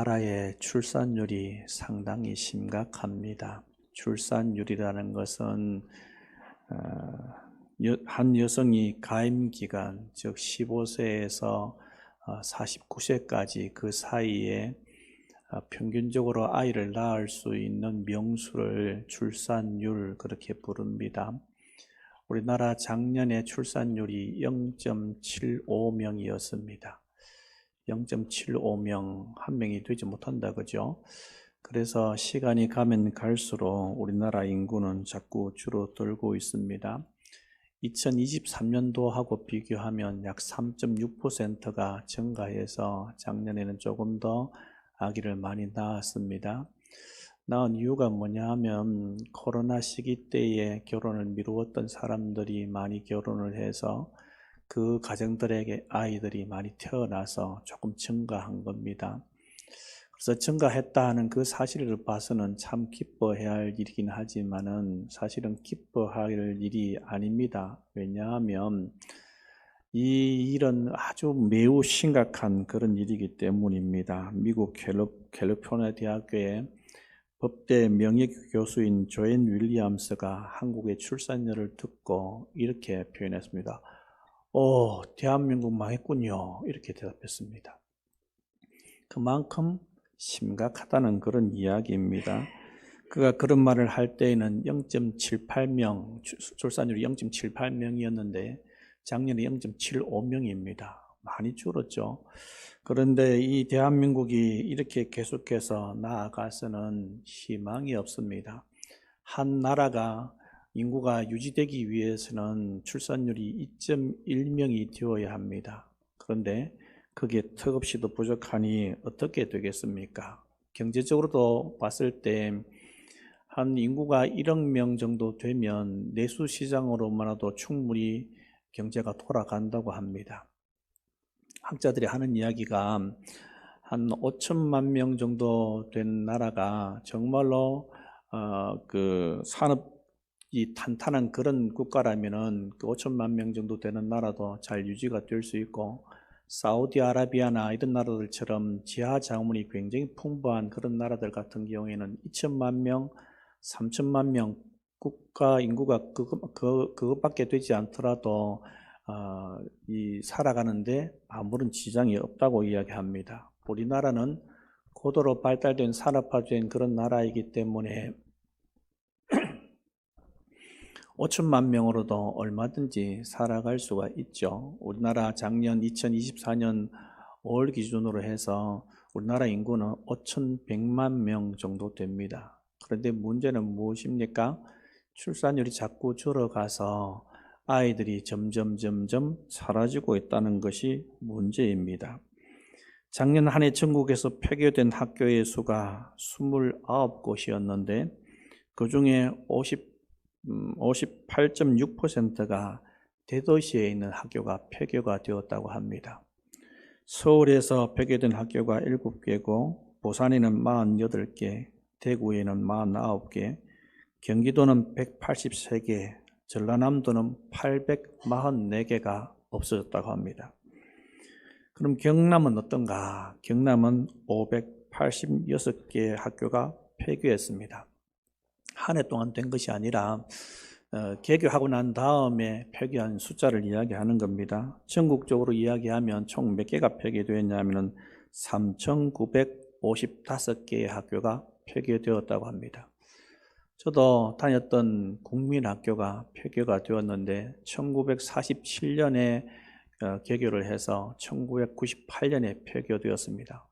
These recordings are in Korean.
우리나라의 출산율이 상당히 심각합니다. 출산율이라는 것은 한 여성이 가임기간, 즉 15세에서 49세까지 그 사이에 평균적으로 아이를 낳을 수 있는 명수를 출산율 그렇게 부릅니다. 우리나라 작년에 출산율이 0.75명이었습니다. 0.75명, 한 명이 되지 못한다, 그죠? 그래서 시간이 가면 갈수록 우리나라 인구는 자꾸 줄어들고 있습니다. 2023년도하고 비교하면 약 3.6%가 증가해서 작년에는 조금 더 아기를 많이 낳았습니다. 낳은 이유가 뭐냐 하면 코로나 시기 때에 결혼을 미루었던 사람들이 많이 결혼을 해서 그 가정들에게 아이들이 많이 태어나서 조금 증가한 겁니다. 그래서 증가했다 하는 그 사실을 봐서는 참 기뻐해야 할 일이긴 하지만은 사실은 기뻐할 일이 아닙니다. 왜냐하면 이 일은 아주 매우 심각한 그런 일이기 때문입니다. 미국 캘리포니아 대학교의 법대 명예교수인 조앤 윌리엄스가 한국의 출산율을 듣고 이렇게 표현했습니다. 대한민국 망했군요. 이렇게 대답했습니다. 그만큼 심각하다는 그런 이야기입니다. 그가 그런 말을 할 때에는 0.78명, 출산율이 0.78명이었는데 작년에 0.75명입니다. 많이 줄었죠. 그런데 이 대한민국이 이렇게 계속해서 나아가서는 희망이 없습니다. 한 나라가 인구가 유지되기 위해서는 출산율이 2.1명이 되어야 합니다. 그런데 그게 턱없이도 부족하니 어떻게 되겠습니까? 경제적으로도 봤을 때 한 인구가 1억 명 정도 되면 내수 시장으로만도 충분히 경제가 돌아간다고 합니다. 학자들이 하는 이야기가 한 5천만 명 정도 된 나라가 정말로 그 산업이 탄탄한 그런 국가라면은 그 5천만 명 정도 되는 나라도 잘 유지가 될 수 있고, 사우디아라비아나 이런 나라들처럼 지하 자원이 굉장히 풍부한 그런 나라들 같은 경우에는 2천만 명, 3천만 명 국가 인구가 그것밖에 되지 않더라도 살아가는데 아무런 지장이 없다고 이야기합니다. 우리나라는 고도로 발달된 산업화된 그런 나라이기 때문에 5천만 명으로도 얼마든지 살아갈 수가 있죠. 우리나라 작년 2024년 5월 기준으로 해서 우리나라 인구는 5,100만 명 정도 됩니다. 그런데 문제는 무엇입니까? 출산율이 자꾸 줄어가서 아이들이 점점 사라지고 있다는 것이 문제입니다. 작년 한 해 전국에서 폐교된 학교의 수가 29곳이었는데 그 중에 58.6%가 대도시에 있는 학교가 폐교가 되었다고 합니다. 서울에서 폐교된 학교가 7개고 부산에는 48개, 대구에는 49개, 경기도는 183개, 전라남도는 844개가 없어졌다고 합니다. 그럼 경남은 어떤가? 경남은 586개의 학교가 폐교했습니다. 한 해 동안 된 것이 아니라 개교하고 난 다음에 폐교한 숫자를 이야기하는 겁니다. 전국적으로 이야기하면 총 몇 개가 폐교되었냐면 3,955개의 학교가 폐교되었다고 합니다. 저도 다녔던 국민학교가 폐교가 되었는데 1947년에 개교를 해서 1998년에 폐교되었습니다.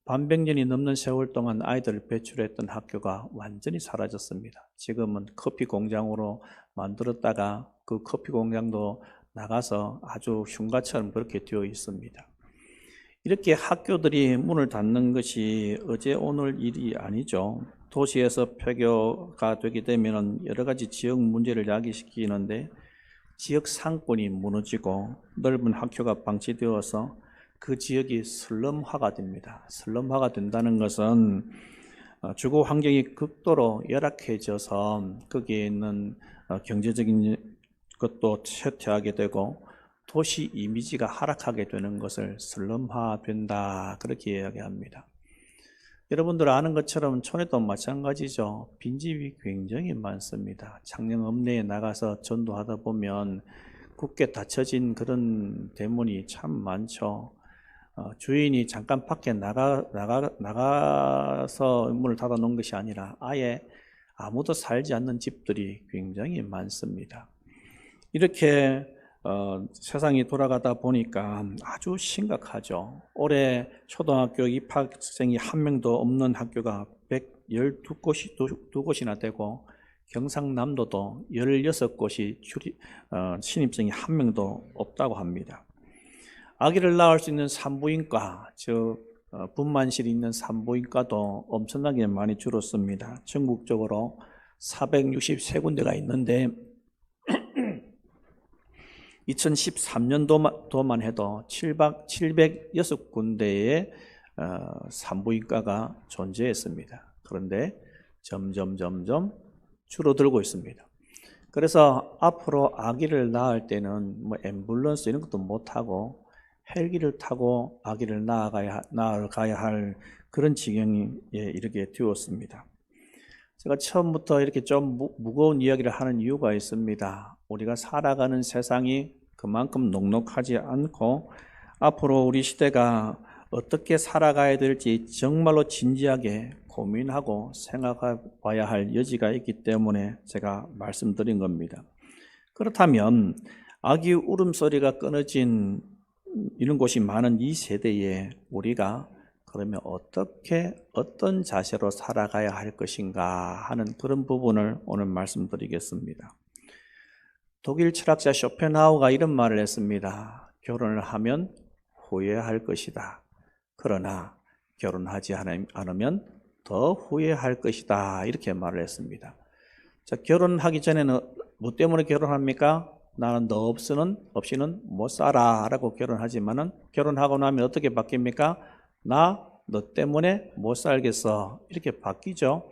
반백년이 넘는 세월 동안 아이들을 배출했던 학교가 완전히 사라졌습니다. 지금은 커피 공장으로 만들었다가 그 커피 공장도 나가서 아주 흉가처럼 그렇게 되어 있습니다. 이렇게 학교들이 문을 닫는 것이 어제 오늘 일이 아니죠. 도시에서 폐교가 되게 되면 여러 가지 지역 문제를 야기시키는데 지역 상권이 무너지고 넓은 학교가 방치되어서 그 지역이 슬럼화가 됩니다. 슬럼화가 된다는 것은 주거 환경이 극도로 열악해져서 거기에 있는 경제적인 것도 쇠퇴하게 되고 도시 이미지가 하락하게 되는 것을 슬럼화된다 그렇게 이야기합니다. 여러분들 아는 것처럼 촌에도 마찬가지죠. 빈집이 굉장히 많습니다. 창녕 읍내에 나가서 전도하다 보면 굳게 닫혀진 그런 대문이 참 많죠. 주인이 잠깐 밖에 나가서 문을 닫아 놓은 것이 아니라 아예 아무도 살지 않는 집들이 굉장히 많습니다. 이렇게 세상이 돌아가다 보니까 아주 심각하죠. 올해 초등학교 입학생이 한 명도 없는 학교가 112곳이나 되고 경상남도도 16곳이 신입생이 한 명도 없다고 합니다. 아기를 낳을 수 있는 산부인과, 즉 분만실이 있는 산부인과도 엄청나게 많이 줄었습니다. 전국적으로 463군데가 있는데 2013년도만 해도 706군데의 산부인과가 존재했습니다. 그런데 점점 줄어들고 있습니다. 그래서 앞으로 아기를 낳을 때는 뭐 앰뷸런스 이런 것도 못하고 헬기를 타고 아기를 낳아가야 할 그런 지경에 이르게 되었습니다. 제가 처음부터 이렇게 좀 무거운 이야기를 하는 이유가 있습니다. 우리가 살아가는 세상이 그만큼 녹록하지 않고 앞으로 우리 시대가 어떻게 살아가야 될지 정말로 진지하게 고민하고 생각해 봐야 할 여지가 있기 때문에 제가 말씀드린 겁니다. 그렇다면 아기 울음소리가 끊어진 이런 곳이 많은 이 세대에 우리가 그러면 어떤 자세로 살아가야 할 것인가 하는 그런 부분을 오늘 말씀드리겠습니다. 독일 철학자 쇼펜하우가 이런 말을 했습니다. 결혼을 하면 후회할 것이다. 그러나 결혼하지 않으면 더 후회할 것이다. 이렇게 말을 했습니다. 자, 결혼하기 전에는 뭐 때문에 결혼합니까? 나는 너 없이는 못 살아 라고 결혼하지만은 결혼하고 나면 어떻게 바뀝니까? 나 너 때문에 못 살겠어 이렇게 바뀌죠.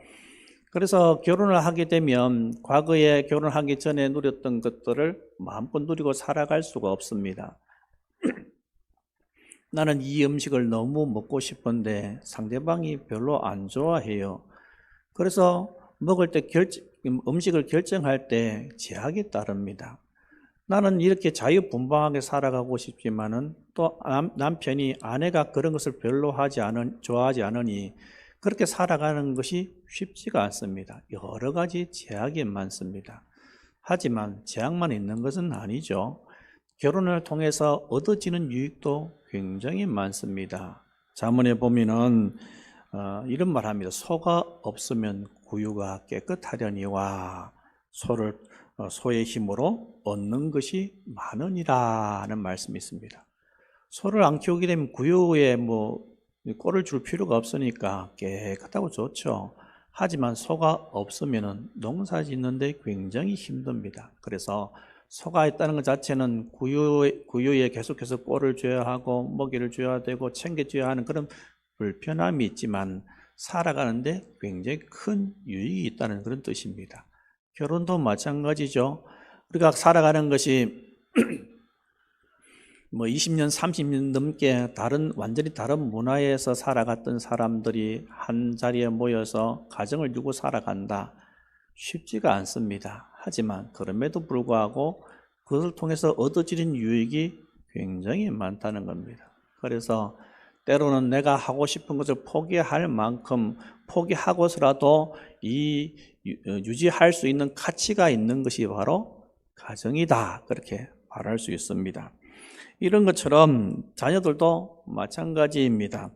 그래서 결혼을 하게 되면 과거에 결혼하기 전에 누렸던 것들을 마음껏 누리고 살아갈 수가 없습니다. 나는 이 음식을 너무 먹고 싶은데 상대방이 별로 안 좋아해요. 그래서 먹을 때 음식을 결정할 때 제약이 따릅니다. 나는 이렇게 자유분방하게 살아가고 싶지만은 또 남편이 아내가 그런 것을 별로 좋아하지 않으니 그렇게 살아가는 것이 쉽지가 않습니다. 여러 가지 제약이 많습니다. 하지만 제약만 있는 것은 아니죠. 결혼을 통해서 얻어지는 유익도 굉장히 많습니다. 잠언에 보면은 이런 말 합니다. 소가 없으면 구유가 깨끗하려니와 소의 힘으로 얻는 것이 많으니라 하는 말씀이 있습니다. 소를 안 키우게 되면 구유에 꼴을 줄 필요가 없으니까 깨끗하고 좋죠. 하지만 소가 없으면 농사 짓는데 굉장히 힘듭니다. 그래서 소가 있다는 것 자체는 구유에 계속해서 꼴을 줘야 하고 먹이를 줘야 되고 챙겨줘야 하는 그런 불편함이 있지만 살아가는데 굉장히 큰 유익이 있다는 그런 뜻입니다. 결혼도 마찬가지죠. 우리가 살아가는 것이 20년, 30년 넘게 완전히 다른 문화에서 살아갔던 사람들이 한 자리에 모여서 가정을 이루고 살아간다. 쉽지가 않습니다. 하지만 그럼에도 불구하고 그것을 통해서 얻어지는 유익이 굉장히 많다는 겁니다. 그래서 때로는 내가 하고 싶은 것을 포기할 만큼 포기하고서라도 유지할 수 있는 가치가 있는 것이 바로 가정이다. 그렇게 말할 수 있습니다. 이런 것처럼 자녀들도 마찬가지입니다.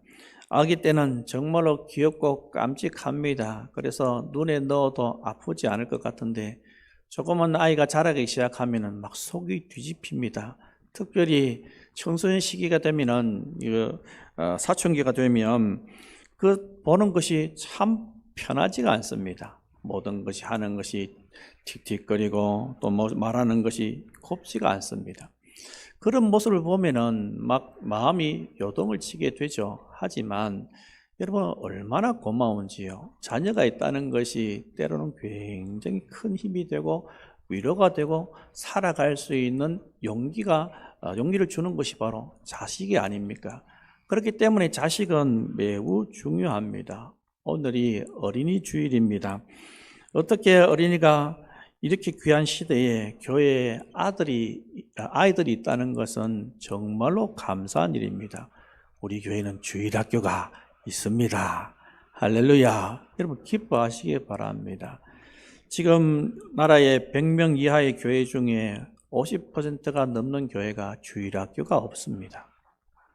아기 때는 정말로 귀엽고 깜찍합니다. 그래서 눈에 넣어도 아프지 않을 것 같은데 조그만 아이가 자라기 시작하면 막 속이 뒤집힙니다. 특별히 청소년 시기가 되면은 사춘기가 되면 그 보는 것이 참 편하지가 않습니다. 모든 것이 하는 것이 틱틱거리고 또 말하는 것이 곱지가 않습니다. 그런 모습을 보면은 막 마음이 요동을 치게 되죠. 하지만 여러분 얼마나 고마운지요. 자녀가 있다는 것이 때로는 굉장히 큰 힘이 되고 위로가 되고 살아갈 수 있는 용기를 주는 것이 바로 자식이 아닙니까? 그렇기 때문에 자식은 매우 중요합니다. 오늘이 어린이 주일입니다. 어떻게 어린이가 이렇게 귀한 시대에 교회에 아이들이 있다는 것은 정말로 감사한 일입니다. 우리 교회는 주일학교가 있습니다. 할렐루야. 여러분 기뻐하시기 바랍니다. 지금 나라의 100명 이하의 교회 중에 50%가 넘는 교회가 주일학교가 없습니다.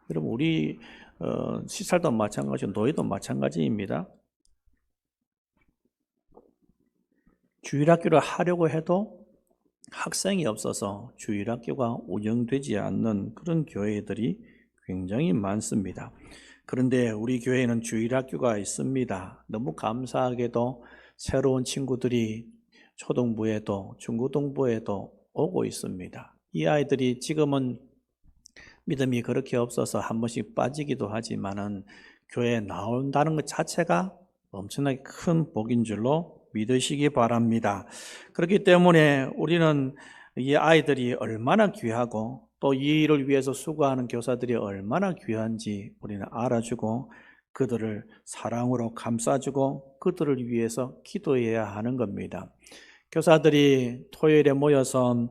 여러분 우리 시설도 마찬가지고 노예도 마찬가지입니다. 주일학교를 하려고 해도 학생이 없어서 주일학교가 운영되지 않는 그런 교회들이 굉장히 많습니다. 그런데 우리 교회에는 주일학교가 있습니다. 너무 감사하게도 새로운 친구들이 초등부에도 중고등부에도 오고 있습니다. 이 아이들이 지금은 믿음이 그렇게 없어서 한 번씩 빠지기도 하지만은 교회에 나온다는 것 자체가 엄청나게 큰 복인 줄로 믿으시기 바랍니다. 그렇기 때문에 우리는 이 아이들이 얼마나 귀하고 또 이 일을 위해서 수고하는 교사들이 얼마나 귀한지 우리는 알아주고 그들을 사랑으로 감싸주고 그들을 위해서 기도해야 하는 겁니다. 교사들이 토요일에 모여서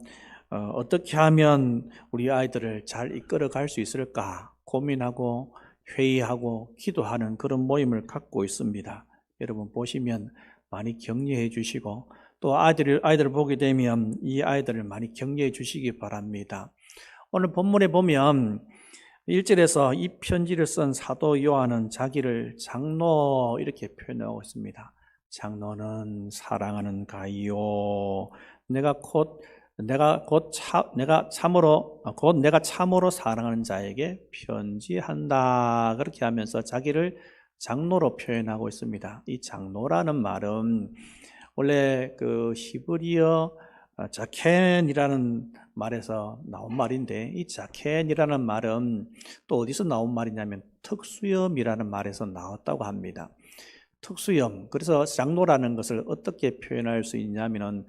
어떻게 하면 우리 아이들을 잘 이끌어 갈 수 있을까 고민하고 회의하고 기도하는 그런 모임을 갖고 있습니다. 여러분 보시면 많이 격려해 주시고 또 아이들을 보게 되면 이 아이들을 많이 격려해 주시기 바랍니다. 오늘 본문에 보면 1절에서 이 편지를 쓴 사도 요한은 자기를 장로 이렇게 표현하고 있습니다. 장로는 사랑하는 가이요 내가 참으로 사랑하는 자에게 편지한다. 그렇게 하면서 자기를 장로로 표현하고 있습니다. 이 장로라는 말은 원래 그 히브리어 자켄이라는 말에서 나온 말인데 이 자켄이라는 말은 또 어디서 나온 말이냐면 특수염이라는 말에서 나왔다고 합니다. 특수염. 그래서 장로라는 것을 어떻게 표현할 수 있냐면은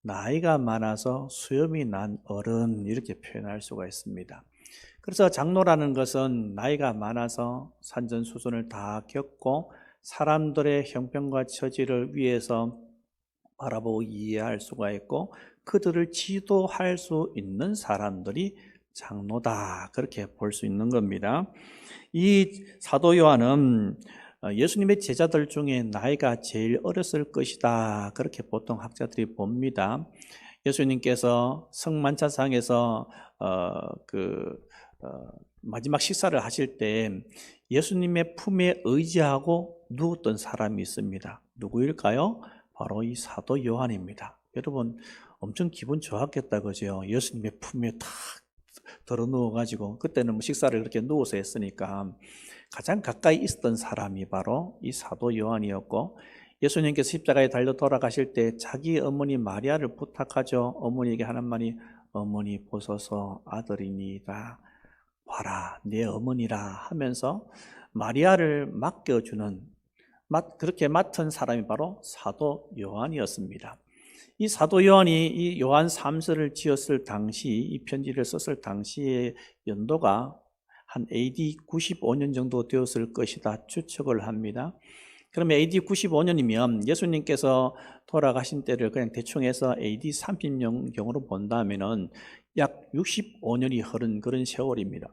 나이가 많아서 수염이 난 어른 이렇게 표현할 수가 있습니다. 그래서 장로라는 것은 나이가 많아서 산전수전을 다 겪고 사람들의 형편과 처지를 위해서 바라보고 이해할 수가 있고 그들을 지도할 수 있는 사람들이 장로다 그렇게 볼 수 있는 겁니다. 이 사도 요한은 예수님의 제자들 중에 나이가 제일 어렸을 것이다 그렇게 보통 학자들이 봅니다. 예수님께서 성만찬상에서 마지막 식사를 하실 때 예수님의 품에 의지하고 누웠던 사람이 있습니다. 누구일까요? 바로 이 사도 요한입니다. 여러분 엄청 기분 좋았겠다 그죠? 예수님의 품에 탁 들어 누워가지고 그때는 식사를 이렇게 누워서 했으니까 가장 가까이 있었던 사람이 바로 이 사도 요한이었고 예수님께서 십자가에 달려 돌아가실 때 자기 어머니 마리아를 부탁하죠. 어머니에게 하는 말이 어머니 보소서 아들이니이다. 봐라 내 어머니라 하면서 마리아를 맡겨주는 그렇게 맡은 사람이 바로 사도 요한이었습니다. 이 사도 요한이 이 요한 3서를 지었을 당시 이 편지를 썼을 당시의 연도가 한 AD 95년 정도 되었을 것이다 추측을 합니다. 그러면 AD 95년이면 예수님께서 돌아가신 때를 그냥 대충 해서 AD 30년경으로 본다면은 약 65년이 흐른 그런 세월입니다.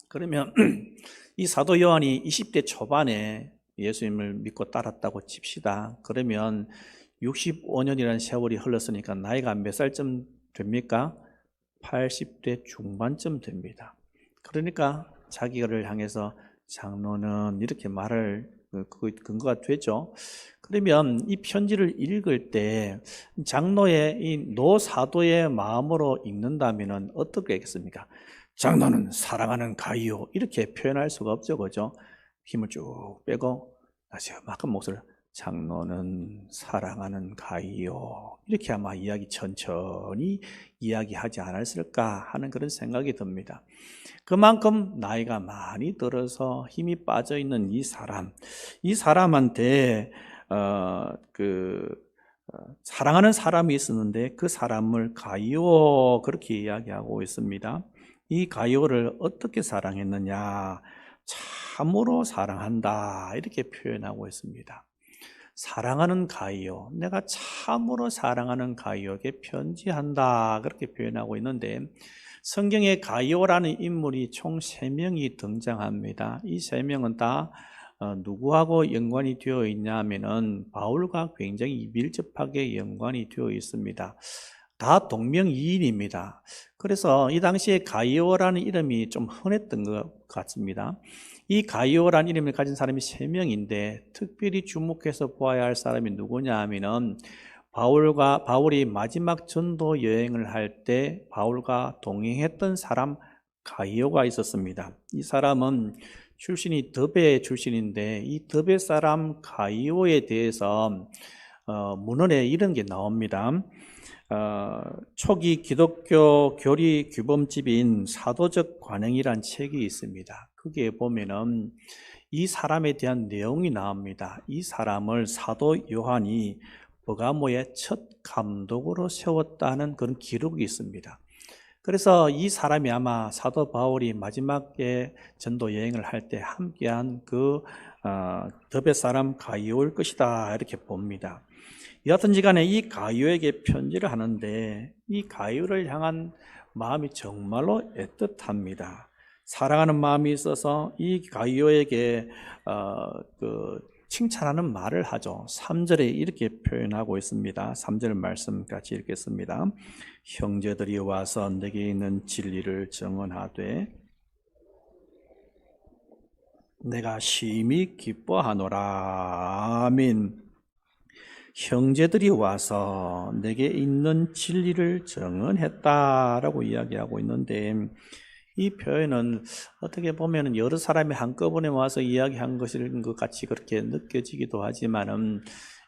그러면 이 사도 요한이 20대 초반에 예수님을 믿고 따랐다고 칩시다. 그러면 65년이라는 세월이 흘렀으니까 나이가 몇 살쯤 됩니까? 80대 중반쯤 됩니다. 그러니까 자기를 향해서 장로는 이렇게 말을 그 근거가 되죠. 그러면 이 편지를 읽을 때 장로의 이 노사도의 마음으로 읽는다면 어떻게 하겠습니까? 장로는 사랑하는 가이요 이렇게 표현할 수가 없죠, 그죠? 힘을 쭉 빼고 다시 막한 목소리를 장로는 사랑하는 가이요 이렇게 아마 천천히 이야기하지 않았을까 하는 그런 생각이 듭니다. 그만큼 나이가 많이 들어서 힘이 빠져 있는 이 사람한테 사랑하는 사람이 있었는데 그 사람을 가이오 그렇게 이야기하고 있습니다. 이 가이오를 어떻게 사랑했느냐? 참 참으로 사랑한다 이렇게 표현하고 있습니다. 사랑하는 가이오, 내가 참으로 사랑하는 가이오에게 편지한다 그렇게 표현하고 있는데 성경에 가이오라는 인물이 총 3명이 등장합니다. 이 3명은 다 누구하고 연관이 되어 있냐 하면은 바울과 굉장히 밀접하게 연관이 되어 있습니다. 다 동명이인입니다. 그래서 이 당시에 가이오라는 이름이 좀 흔했던 것 같습니다. 이 가이오라는 이름을 가진 사람이 3명인데 특별히 주목해서 보아야 할 사람이 누구냐 하면은 바울이 마지막 전도 여행을 할 때 바울과 동행했던 사람 가이오가 있었습니다. 이 사람은 출신이 더베 출신인데 이 더베 사람 가이오에 대해서 문헌에 이런 게 나옵니다. 초기 기독교 교리 규범집인 사도적 관행이란 책이 있습니다. 거기에 보면은 이 사람에 대한 내용이 나옵니다. 이 사람을 사도 요한이 버가모의 첫 감독으로 세웠다는 그런 기록이 있습니다. 그래서 이 사람이 아마 사도 바울이 마지막에 전도 여행을 할 때 함께한 그 더베 사람 가이오일 것이다 이렇게 봅니다. 여하튼지 간에 이 가이오에게 편지를 하는데 이 가이오를 향한 마음이 정말로 애틋합니다. 사랑하는 마음이 있어서 이 가이오에게 칭찬하는 말을 하죠. 3절에 이렇게 표현하고 있습니다. 3절 말씀 같이 읽겠습니다. 형제들이 와서 내게 있는 진리를 증언하되 내가 심히 기뻐하노라. 아멘. 형제들이 와서 내게 있는 진리를 증언했다라고 이야기하고 있는데 이 표현은 어떻게 보면 여러 사람이 한꺼번에 와서 이야기한 것인 것 같이 그렇게 느껴지기도 하지만은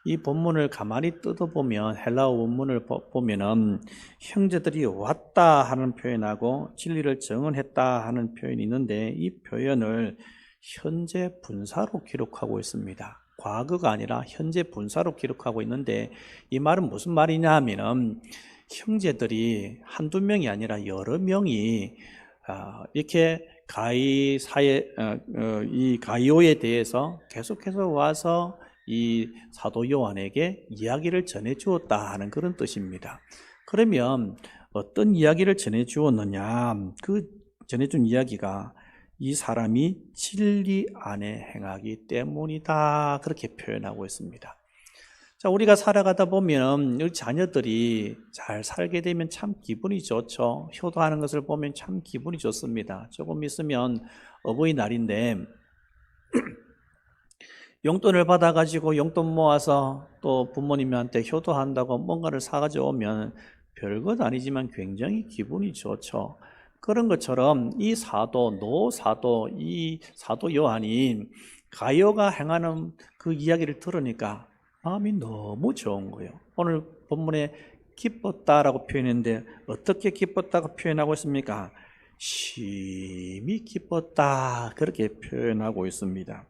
이 본문을 가만히 뜯어보면 헬라어 원문을 보면은 형제들이 왔다 하는 표현하고 진리를 증언했다 하는 표현이 있는데 이 표현을 현재 분사로 기록하고 있습니다. 과거가 아니라 현재 분사로 기록하고 있는데 이 말은 무슨 말이냐 하면은 형제들이 한두 명이 아니라 여러 명이 이렇게 이 가이오에 대해서 계속해서 와서 이 사도 요한에게 이야기를 전해 주었다 하는 그런 뜻입니다. 그러면 어떤 이야기를 전해 주었느냐? 그 전해준 이야기가 이 사람이 진리 안에 행하기 때문이다 그렇게 표현하고 있습니다. 자, 우리가 살아가다 보면 우리 자녀들이 잘 살게 되면 참 기분이 좋죠. 효도하는 것을 보면 참 기분이 좋습니다. 조금 있으면 어버이날인데 용돈을 받아가지고 용돈 모아서 또 부모님한테 효도한다고 뭔가를 사가지고 오면 별것 아니지만 굉장히 기분이 좋죠. 그런 것처럼 이 사도 요한이 가이오가 행하는 그 이야기를 들으니까 마음이 너무 좋은 거예요. 오늘 본문에 기뻤다라고 표현했는데 어떻게 기뻤다고 표현하고 있습니까? 심히 기뻤다 그렇게 표현하고 있습니다.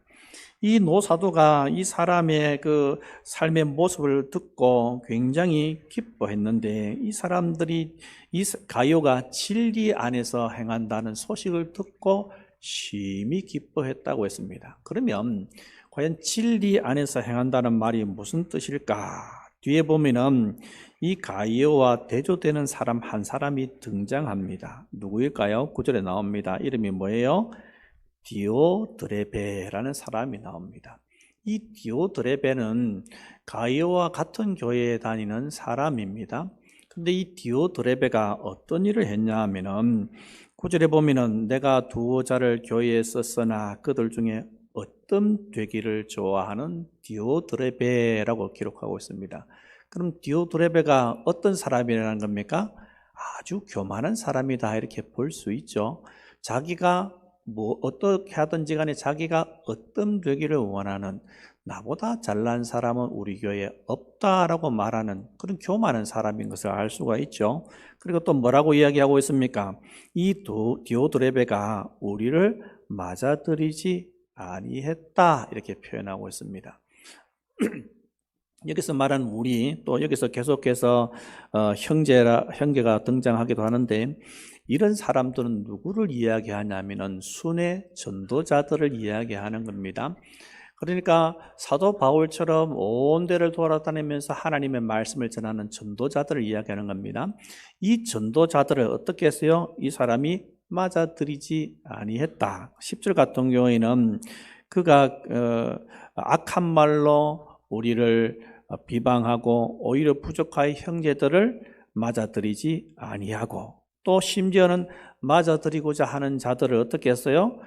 이 노사도가 이 사람의 그 삶의 모습을 듣고 굉장히 기뻐했는데 이 사람들이 이 가이오가 진리 안에서 행한다는 소식을 듣고 심히 기뻐했다고 했습니다. 그러면 과연 진리 안에서 행한다는 말이 무슨 뜻일까? 뒤에 보면은 이 가이오와 대조되는 사람 한 사람이 등장합니다. 누구일까요? 9절에 나옵니다. 이름이 뭐예요? 디오드레베라는 사람이 나옵니다. 이 디오드레베는 가이오와 같은 교회에 다니는 사람입니다. 근데 이 디오드레베가 어떤 일을 했냐 하면은 9절에 보면은 내가 두어 자를 교회에 썼으나 그들 중에 어떤 되기를 좋아하는 디오드레베라고 기록하고 있습니다. 그럼 디오드레베가 어떤 사람이라는 겁니까? 아주 교만한 사람이다 이렇게 볼 수 있죠. 자기가 어떻게 하든지 간에 자기가 어떤 되기를 원하는 나보다 잘난 사람은 우리 교회에 없다라고 말하는 그런 교만한 사람인 것을 알 수가 있죠. 그리고 또 뭐라고 이야기하고 있습니까? 이 디오드레베가 우리를 맞아들이지 아니했다 이렇게 표현하고 있습니다. 여기서 말하는 우리 또 여기서 계속해서 형제가 등장하기도 하는데 이런 사람들은 누구를 이야기하냐면은 순회 전도자들을 이야기하는 겁니다. 그러니까 사도 바울처럼 온 데를 돌아다니면서 하나님의 말씀을 전하는 전도자들을 이야기하는 겁니다. 이 전도자들을 어떻게 했어요? 이 사람이 맞아들이지 아니했다. 10절 같은 경우에는 그가 악한 말로 우리를 비방하고 오히려 부족하여 형제들을 맞아들이지 아니하고, 또 심지어는 맞아들이고자 하는 자들을 어떻게 했어요?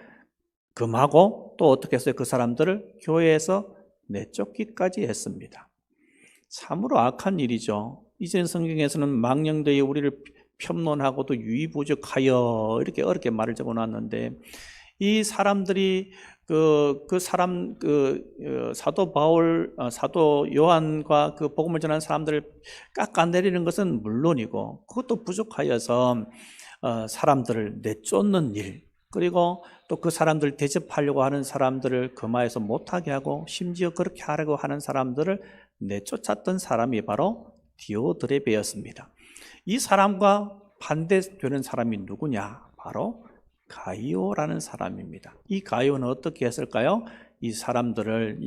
금하고, 또 어떻게 했어요? 그 사람들을 교회에서 내쫓기까지 했습니다. 참으로 악한 일이죠. 이전 성경에서는 망령되이 우리를 폄론하고도 유의부족하여 이렇게 어렵게 말을 적어놨는데, 이 사람들이 사도 바울, 사도 요한과 그 복음을 전하는 사람들을 깎아내리는 것은 물론이고, 그것도 부족하여서 사람들을 내쫓는 일, 그리고 또 그 사람들 대접하려고 하는 사람들을 금하에서 못하게 하고, 심지어 그렇게 하려고 하는 사람들을 내쫓았던 사람이 바로 디오드레베였습니다. 이 사람과 반대되는 사람이 누구냐? 바로 가이오라는 사람입니다. 이 가이오는 어떻게 했을까요? 이 사람들을,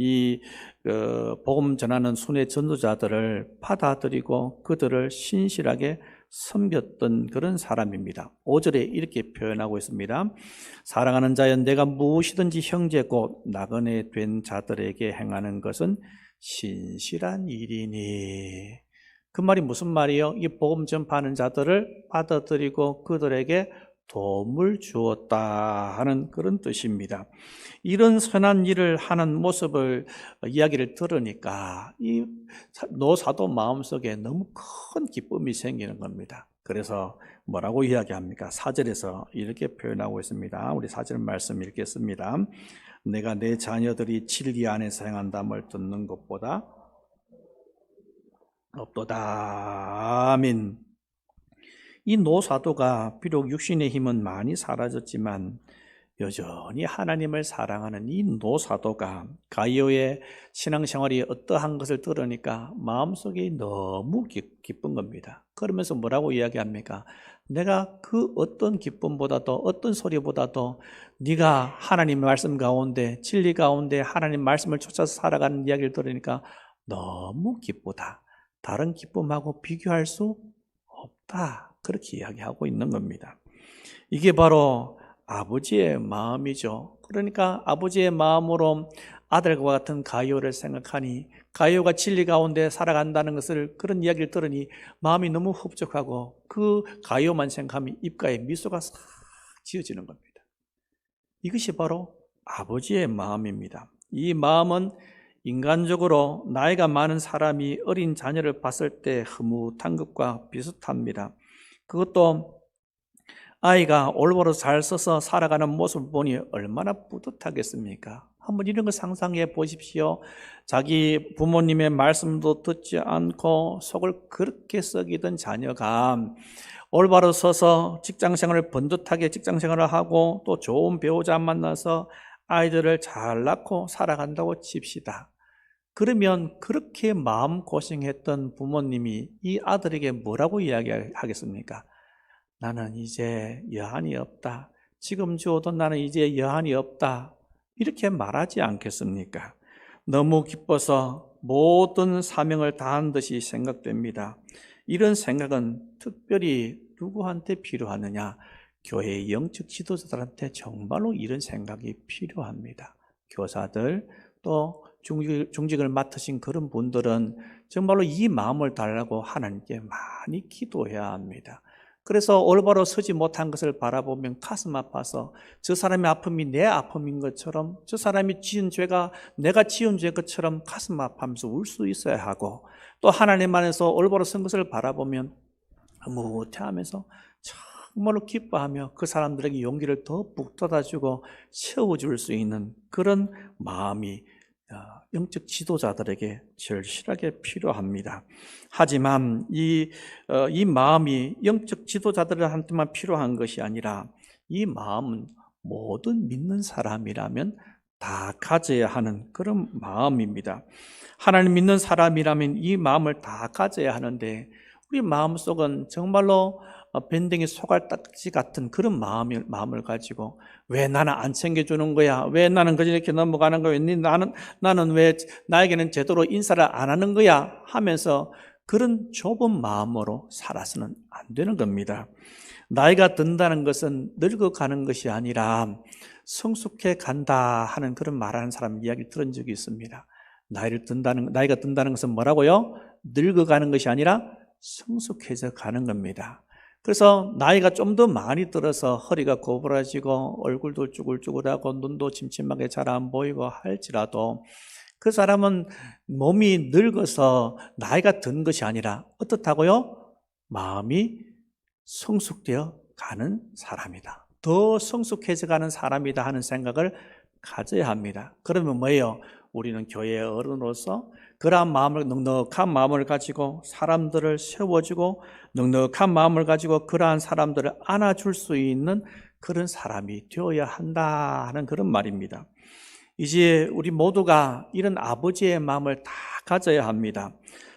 복음 전하는 순회 전도자들을 받아들이고 그들을 신실하게 섬겼던 그런 사람입니다. 5절에 이렇게 표현하고 있습니다. 사랑하는 자여, 내가 무엇이든지 형제 곧 나그네 된 자들에게 행하는 것은 신실한 일이니. 그 말이 무슨 말이에요? 이 복음 전파하는 자들을 받아들이고 그들에게 도움을 주었다 하는 그런 뜻입니다. 이런 선한 일을 하는 모습을, 이야기를 들으니까 이 노사도 마음속에 너무 큰 기쁨이 생기는 겁니다. 그래서 뭐라고 이야기합니까? 4절에서 이렇게 표현하고 있습니다. 우리 4절 말씀 읽겠습니다. 내가 내 자녀들이 진리 안에서 행한담을 듣는 것보다 없도다. 아멘. 이 노사도가 비록 육신의 힘은 많이 사라졌지만 여전히 하나님을 사랑하는 이 노사도가 가이오의 신앙생활이 어떠한 것을 들으니까 마음속이 너무 기쁜 겁니다. 그러면서 뭐라고 이야기합니까? 내가 그 어떤 기쁨보다도, 어떤 소리보다도 네가 하나님 말씀 가운데, 진리 가운데 하나님 말씀을 쫓아서 살아가는 이야기를 들으니까 너무 기쁘다. 다른 기쁨하고 비교할 수 없다. 그렇게 이야기하고 있는 겁니다. 이게 바로 아버지의 마음이죠. 그러니까 아버지의 마음으로 아들과 같은 가이오를 생각하니, 가이오가 진리 가운데 살아간다는 것을, 그런 이야기를 들으니 마음이 너무 흡족하고 그 가이오만 생각하면 입가에 미소가 싹 지어지는 겁니다. 이것이 바로 아버지의 마음입니다. 이 마음은 인간적으로 나이가 많은 사람이 어린 자녀를 봤을 때 흐뭇한 것과 비슷합니다. 그것도 아이가 올바로 잘 써서 살아가는 모습을 보니 얼마나 뿌듯하겠습니까? 한번 이런 거 상상해 보십시오. 자기 부모님의 말씀도 듣지 않고 속을 그렇게 썩이던 자녀가 올바로 서서 직장생활을 번듯하게 직장생활을 하고 또 좋은 배우자 만나서 아이들을 잘 낳고 살아간다고 칩시다. 그러면 그렇게 마음고생했던 부모님이 이 아들에게 뭐라고 이야기하겠습니까? 나는 이제 여한이 없다. 지금 주어도 나는 이제 여한이 없다. 이렇게 말하지 않겠습니까? 너무 기뻐서 모든 사명을 다한 듯이 생각됩니다. 이런 생각은 특별히 누구한테 필요하느냐? 교회의 영적 지도자들한테 정말로 이런 생각이 필요합니다. 교사들, 또 중직을 맡으신 그런 분들은 정말로 이 마음을 달라고 하나님께 많이 기도해야 합니다. 그래서 올바로 서지 못한 것을 바라보면 가슴 아파서 저 사람의 아픔이 내 아픔인 것처럼, 저 사람이 지은 죄가 내가 지은 죄 것처럼 가슴 아파하면서 울 수 있어야 하고, 또 하나님 안에서 올바로 선 것을 바라보면 흐뭇해하면서 정말로 기뻐하며 그 사람들에게 용기를 더 북돋아주고 채워줄 수 있는 그런 마음이 영적 지도자들에게 절실하게 필요합니다. 하지만 이 마음이 영적 지도자들한테만 필요한 것이 아니라 이 마음은 모든 믿는 사람이라면 다 가져야 하는 그런 마음입니다. 하나님 믿는 사람이라면 이 마음을 다 가져야 하는데, 우리 마음속은 정말로 밴댕이 소갈딱지 같은 그런 마음을 가지고 왜 나는 안 챙겨주는 거야? 왜 나는 그저 이렇게 넘어가는 거야? 나는 왜 나에게는 제대로 인사를 안 하는 거야? 하면서 그런 좁은 마음으로 살아서는 안 되는 겁니다. 나이가 든다는 것은 늙어가는 것이 아니라 성숙해 간다 하는 그런 말하는 사람 이야기 들은 적이 있습니다. 나이가 든다는 것은 뭐라고요? 늙어가는 것이 아니라 성숙해져 가는 겁니다. 그래서 나이가 좀 더 많이 들어서 허리가 고부라지고 얼굴도 쭈글쭈글하고 눈도 침침하게 잘 안 보이고 할지라도 그 사람은 몸이 늙어서 나이가 든 것이 아니라 어떻다고요? 마음이 성숙되어 가는 사람이다. 더 성숙해져 가는 사람이다 하는 생각을 가져야 합니다. 그러면 뭐예요? 우리는 교회의 어른으로서 그러한 마음을, 넉넉한 마음을 가지고 사람들을 세워주고 넉넉한 마음을 가지고 그러한 사람들을 안아줄 수 있는 그런 사람이 되어야 한다 하는 그런 말입니다. 이제 우리 모두가 이런 아버지의 마음을 다 가져야 합니다.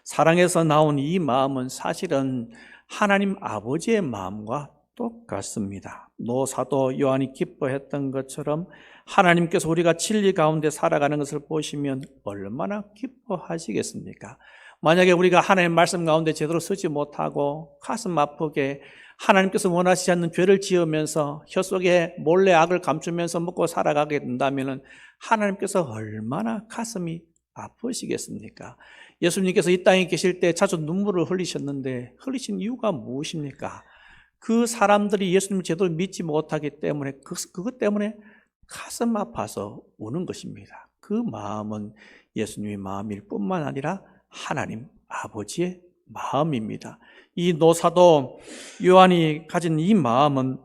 사랑에서 나온 이 마음은 사실은 하나님 아버지의 마음과 똑같습니다. 노사도 요한이 기뻐했던 것처럼 하나님께서 우리가 진리 가운데 살아가는 것을 보시면 얼마나 기뻐하시겠습니까? 만약에 우리가 하나님의 말씀 가운데 제대로 서지 못하고 가슴 아프게 하나님께서 원하시지 않는 죄를 지으면서 혀속에 몰래 악을 감추면서 먹고 살아가게 된다면 하나님께서 얼마나 가슴이 아프시겠습니까? 예수님께서 이 땅에 계실 때 자주 눈물을 흘리셨는데 흘리신 이유가 무엇입니까? 그 사람들이 예수님을 제대로 믿지 못하기 때문에 그것 때문에 가슴 아파서 우는 것입니다. 그 마음은 예수님의 마음일 뿐만 아니라 하나님 아버지의 마음입니다. 이 노사도 요한이 가진 이 마음은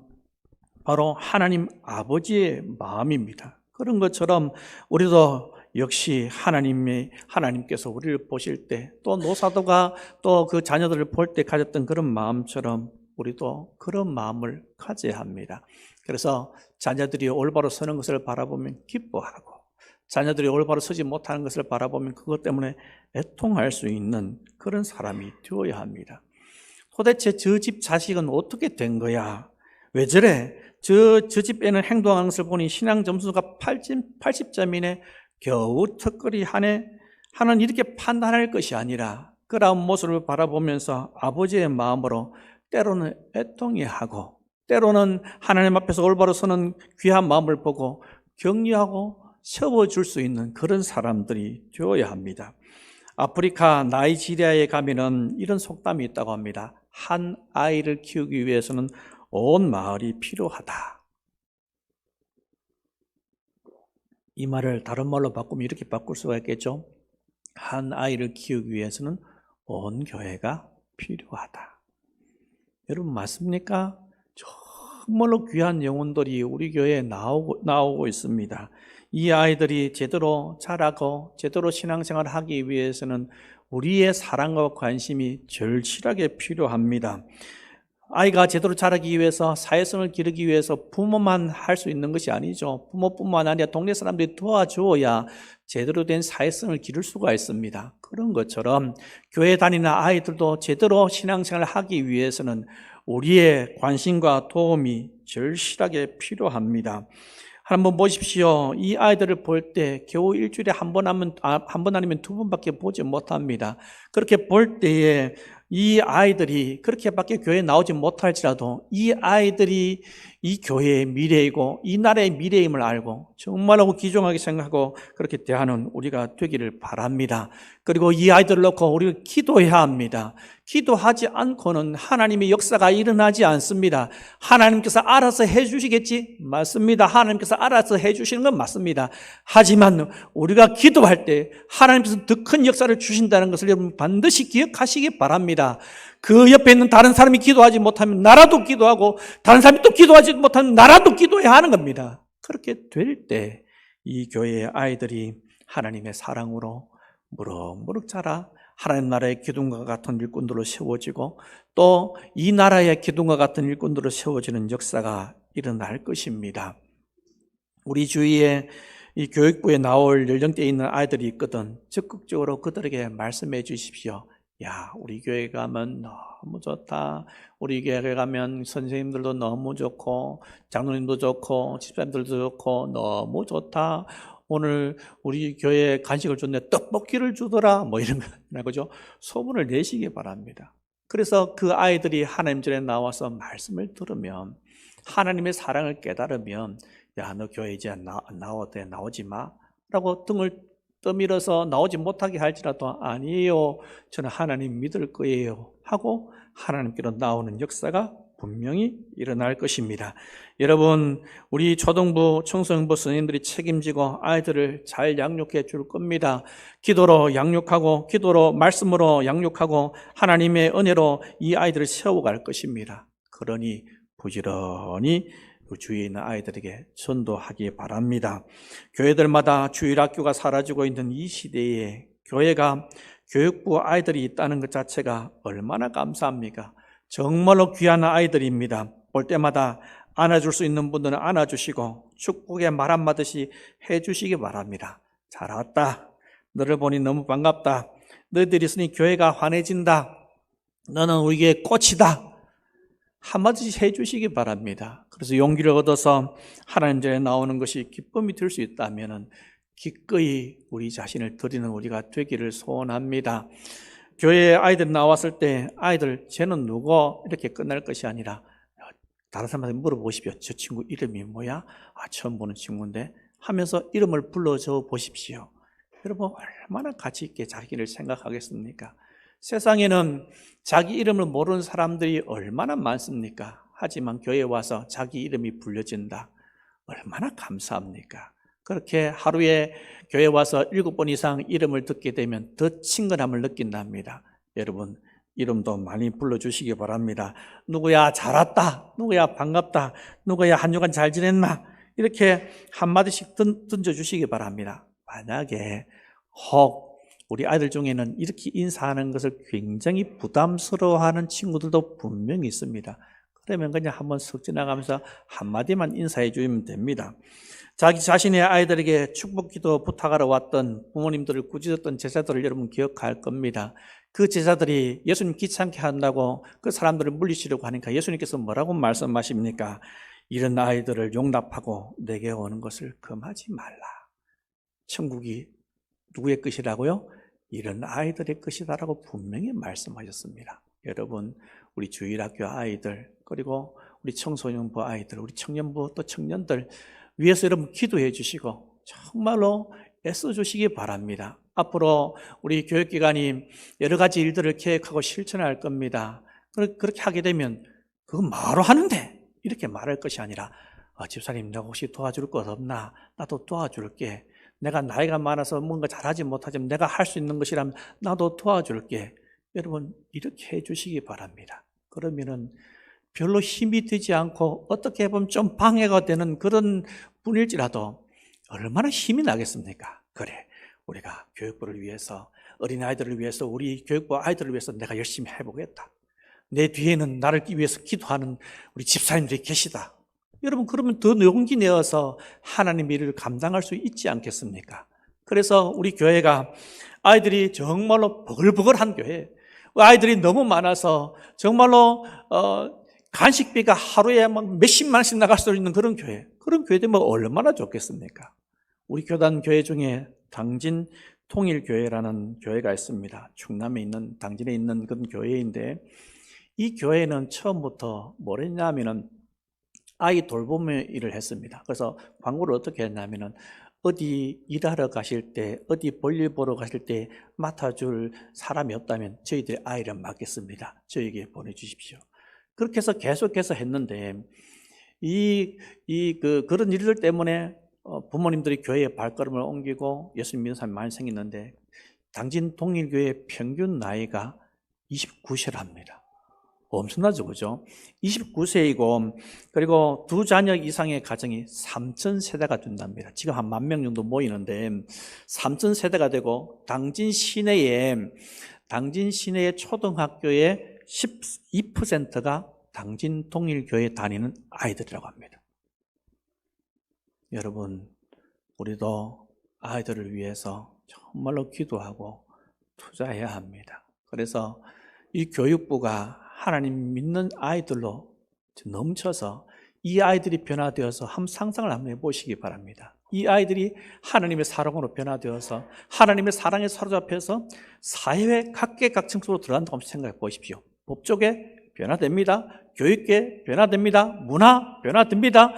바로 하나님 아버지의 마음입니다. 그런 것처럼 우리도 역시 하나님께서 우리를 보실 때 또 노사도가 또 그 자녀들을 볼 때 가졌던 그런 마음처럼 우리도 그런 마음을 가져야 합니다. 그래서 자녀들이 올바로 서는 것을 바라보면 기뻐하고 자녀들이 올바로 서지 못하는 것을 바라보면 그것 때문에 애통할 수 있는 그런 사람이 되어야 합니다. 도대체 저 집 자식은 어떻게 된 거야? 왜 저래? 저 집에는 행동하는 것을 보니 신앙 점수가 80점이네. 겨우 턱걸이 하네. 하는 이렇게 판단할 것이 아니라 그러한 모습을 바라보면서 아버지의 마음으로 때로는 애통해 하고 때로는 하나님 앞에서 올바로 서는 귀한 마음을 보고 격려하고 세워줄 수 있는 그런 사람들이 되어야 합니다. 아프리카 나이지리아에 가면은 이런 속담이 있다고 합니다. 한 아이를 키우기 위해서는 온 마을이 필요하다. 이 말을 다른 말로 바꾸면 이렇게 바꿀 수가 있겠죠. 한 아이를 키우기 위해서는 온 교회가 필요하다. 여러분 맞습니까? 정말로 귀한 영혼들이 우리 교회에 나오고 있습니다. 이 아이들이 제대로 자라고 제대로 신앙생활을 하기 위해서는 우리의 사랑과 관심이 절실하게 필요합니다. 아이가 제대로 자라기 위해서 사회성을 기르기 위해서 부모만 할 수 있는 것이 아니죠. 부모뿐만 아니라 동네 사람들이 도와주어야 제대로 된 사회성을 기를 수가 있습니다. 그런 것처럼 교회 다니는 아이들도 제대로 신앙생활을 하기 위해서는 우리의 관심과 도움이 절실하게 필요합니다. 한번 보십시오. 이 아이들을 볼 때 겨우 일주일에 한 번 아니면 두 번밖에 보지 못합니다. 그렇게 볼 때에 이 아이들이 그렇게밖에 교회에 나오지 못할지라도 이 아이들이 이 교회의 미래이고 이 나라의 미래임을 알고 정말로 귀중하게 생각하고 그렇게 대하는 우리가 되기를 바랍니다. 그리고 이 아이들을 놓고 우리가 기도해야 합니다. 기도하지 않고는 하나님의 역사가 일어나지 않습니다. 하나님께서 알아서 해주시겠지? 맞습니다. 하나님께서 알아서 해주시는 건 맞습니다. 하지만 우리가 기도할 때 하나님께서 더 큰 역사를 주신다는 것을 여러분 반드시 기억하시기 바랍니다. 그 옆에 있는 다른 사람이 기도하지 못하면 나라도 기도하고 다른 사람이 또 기도하지 못하면 나라도 기도해야 하는 겁니다. 그렇게 될 때 이 교회의 아이들이 하나님의 사랑으로 무럭무럭 자라 하나님 나라의 기둥과 같은 일꾼들로 세워지고 또 이 나라의 기둥과 같은 일꾼들로 세워지는 역사가 일어날 것입니다. 우리 주위에 이 교육부에 나올 연령대에 있는 아이들이 있거든 적극적으로 그들에게 말씀해 주십시오. 야, 우리 교회 가면 너무 좋다. 우리 교회 가면 선생님들도 너무 좋고, 장로님도 좋고, 집사님들도 좋고, 너무 좋다. 오늘 우리 교회에 간식을 줬네. 떡볶이를 주더라. 뭐 이런 거, 그죠? 소문을 내시기 바랍니다. 그래서 그 아이들이 하나님 전에 나와서 말씀을 들으면, 하나님의 사랑을 깨달으면, 야, 너 교회 이제 나오지 마. 라고 등을 떠밀어서 나오지 못하게 할지라도 아니에요, 저는 하나님 믿을 거예요 하고 하나님께로 나오는 역사가 분명히 일어날 것입니다. 여러분, 우리 초등부, 청소년부 선생님들이 책임지고 아이들을 잘 양육해 줄 겁니다. 기도로 양육하고, 기도로, 말씀으로 양육하고, 하나님의 은혜로 이 아이들을 세워갈 것입니다. 그러니 부지런히 주위에 있는 아이들에게 전도하기 바랍니다. 교회들마다 주일학교가 사라지고 있는 이 시대에 교회가 교육부 아이들이 있다는 것 자체가 얼마나 감사합니까? 정말로 귀한 아이들입니다. 볼 때마다 안아줄 수 있는 분들은 안아주시고 축복의 말 한마디씩 해주시기 바랍니다. 잘 왔다. 너를 보니 너무 반갑다. 너희들이 있으니 교회가 환해진다. 너는 우리 교회의 꽃이다. 한마디씩 해주시기 바랍니다. 그래서 용기를 얻어서 하나님 전에 나오는 것이 기쁨이 될 수 있다면 기꺼이 우리 자신을 드리는 우리가 되기를 소원합니다. 교회에 아이들 나왔을 때 아이들 쟤는 누구? 이렇게 끝날 것이 아니라 다른 사람한테 물어보십시오. 저 친구 이름이 뭐야? 처음 보는 친구인데 하면서 이름을 불러줘 보십시오. 여러분, 얼마나 가치 있게 자기를 생각하겠습니까? 세상에는 자기 이름을 모르는 사람들이 얼마나 많습니까? 하지만 교회에 와서 자기 이름이 불려진다. 얼마나 감사합니까? 그렇게 하루에 교회에 와서 7번 이상 이름을 듣게 되면 더 친근함을 느낀답니다. 여러분, 이름도 많이 불러주시기 바랍니다. 누구야 잘 왔다. 누구야 반갑다. 누구야 한 주간 잘 지냈나. 이렇게 한마디씩 던져주시기 바랍니다. 만약에 혹 우리 아이들 중에는 이렇게 인사하는 것을 굉장히 부담스러워하는 친구들도 분명히 있습니다. 그러면 그냥 한번 쓱 지나가면서 한마디만 인사해 주면 됩니다. 자기 자신의 아이들에게 축복기도 부탁하러 왔던 부모님들을 꾸짖었던 제자들을 여러분 기억할 겁니다. 그 제자들이 예수님 귀찮게 한다고 그 사람들을 물리치려고 하니까 예수님께서 뭐라고 말씀하십니까? 이런 아이들을 용납하고 내게 오는 것을 금하지 말라. 천국이 누구의 것이라고요? 이런 아이들의 것이다라고 분명히 말씀하셨습니다. 여러분, 우리 주일학교 아이들, 그리고 우리 청소년부 아이들, 우리 청년부 또 청년들 위해서 여러분 기도해 주시고 정말로 애써 주시기 바랍니다. 앞으로 우리 교육기관이 여러 가지 일들을 계획하고 실천할 겁니다. 그렇게 하게 되면 그건 뭐로 하는데? 이렇게 말할 것이 아니라 집사님, 내가 혹시 도와줄 것 없나? 나도 도와줄게. 내가 나이가 많아서 뭔가 잘하지 못하지만 내가 할 수 있는 것이라면 나도 도와줄게. 여러분, 이렇게 해주시기 바랍니다. 그러면은 별로 힘이 되지 않고 어떻게 보면 좀 방해가 되는 그런 분일지라도 얼마나 힘이 나겠습니까? 그래, 우리가 교육부를 위해서, 어린아이들을 위해서, 우리 교육부 아이들을 위해서 내가 열심히 해보겠다. 내 뒤에는 나를 위해서 기도하는 우리 집사님들이 계시다. 여러분, 그러면 더 용기 내어서 하나님의 일을 감당할 수 있지 않겠습니까? 그래서 우리 교회가 아이들이 정말로 버글버글한 교회, 아이들이 너무 많아서 정말로 간식비가 하루에 막 몇십만 원씩 나갈 수 있는 그런 교회, 그런 교회 되면 얼마나 좋겠습니까? 우리 교단 교회 중에 당진 통일교회라는 교회가 있습니다. 충남에 있는, 당진에 있는 그런 교회인데, 이 교회는 처음부터 뭘 했냐면은 아이 돌봄 일을 했습니다. 그래서 광고를 어떻게 했냐면은 어디 일하러 가실 때, 어디 볼일 보러 가실 때 맡아줄 사람이 없다면 저희들이 아이를 맡겠습니다. 저에게 보내주십시오. 그렇게 해서 계속해서 했는데 그런 일들 때문에 부모님들이 교회에 발걸음을 옮기고 예수님 믿는 사람이 많이 생겼는데 당진 동일교회 평균 나이가 29세랍니다. 엄청나죠, 그죠? 29세이고, 그리고 2자녀 이상의 가정이 3,000세대가 된답니다. 지금 한 10,000명 정도 모이는데, 3,000세대가 되고, 당진 시내의 초등학교의 12%가 당진 통일교회 다니는 아이들이라고 합니다. 여러분, 우리도 아이들을 위해서 정말로 기도하고 투자해야 합니다. 그래서 이 교육부가 하나님 믿는 아이들로 넘쳐서 이 아이들이 변화되어서 상상을 한번 해보시기 바랍니다. 이 아이들이 하나님의 사랑으로 변화되어서 하나님의 사랑에 사로잡혀서 사회 각계각층 속으로 들어간다고 생각해 보십시오. 법조계 변화됩니다. 교육계 변화됩니다. 문화 변화됩니다.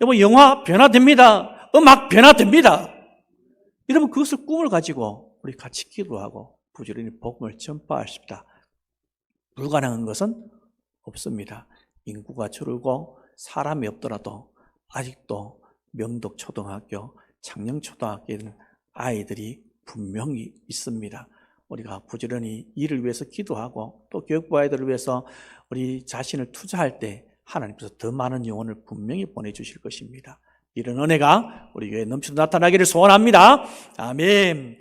여러분 영화 변화됩니다. 음악 변화됩니다. 여러분 그것을 꿈을 가지고 우리 같이 기도하고 부지런히 복음을 전파하십시다. 불가능한 것은 없습니다. 인구가 줄고 사람이 없더라도 아직도 명덕 초등학교, 창녕 초등학교에는 아이들이 분명히 있습니다. 우리가 부지런히 이를 위해서 기도하고 또 교육부 아이들을 위해서 우리 자신을 투자할 때 하나님께서 더 많은 영혼을 분명히 보내주실 것입니다. 이런 은혜가 우리 교회에 넘치도록 나타나기를 소원합니다. 아멘.